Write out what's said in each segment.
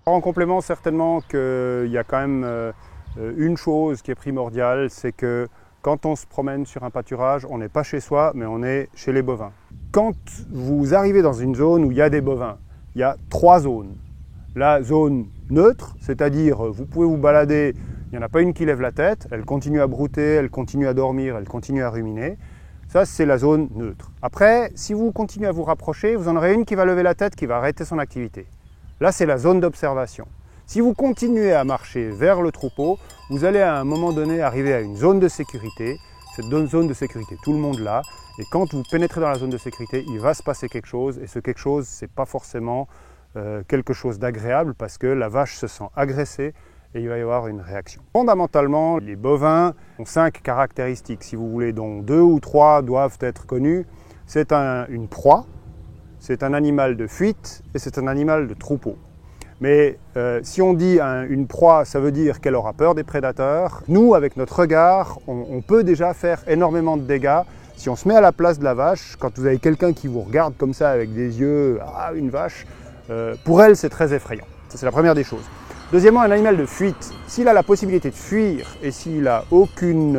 En complément, certainement qu'il y a quand même une chose qui est primordiale, c'est que quand on se promène sur un pâturage, on n'est pas chez soi, mais on est chez les bovins. Quand vous arrivez dans une zone où il y a des bovins, il y a 3 zones. La zone neutre, c'est-à-dire vous pouvez vous balader, il n'y en a pas une qui lève la tête, elle continue à brouter, elle continue à dormir, elle continue à ruminer. Ça, c'est la zone neutre. Après, si vous continuez à vous rapprocher, vous en aurez une qui va lever la tête, qui va arrêter son activité. Là, c'est la zone d'observation. Si vous continuez à marcher vers le troupeau, vous allez à un moment donné arriver à une zone de sécurité. Cette zone de sécurité, tout le monde l'a. Et quand vous pénétrez dans la zone de sécurité, il va se passer quelque chose. Et ce quelque chose, ce n'est pas forcément quelque chose d'agréable parce que la vache se sent agressée et il va y avoir une réaction. Fondamentalement, les bovins ont 5 caractéristiques, si vous voulez, dont 2 ou 3 doivent être connues. C'est une proie, c'est un animal de fuite et c'est un animal de troupeau. Mais si on dit une proie, ça veut dire qu'elle aura peur des prédateurs. Nous, avec notre regard, on peut déjà faire énormément de dégâts. Si on se met à la place de la vache, quand vous avez quelqu'un qui vous regarde comme ça avec des yeux, ah, une vache, pour elle, c'est très effrayant. Ça, c'est la première des choses. Deuxièmement, un animal de fuite. S'il a la possibilité de fuir et s'il n'a aucun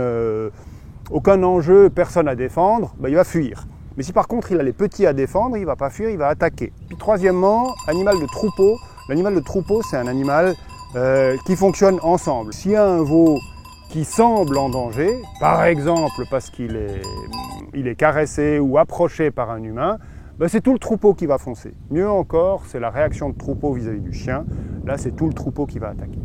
enjeu, personne à défendre, ben, il va fuir. Mais si par contre il a les petits à défendre, il ne va pas fuir, il va attaquer. Puis troisièmement, animal de troupeau. L'animal de troupeau, c'est un animal qui fonctionne ensemble. S'il y a un veau qui semble en danger, par exemple parce qu'il est caressé ou approché par un humain, ben c'est tout le troupeau qui va foncer. Mieux encore, c'est la réaction de troupeau vis-à-vis du chien. Là, c'est tout le troupeau qui va attaquer.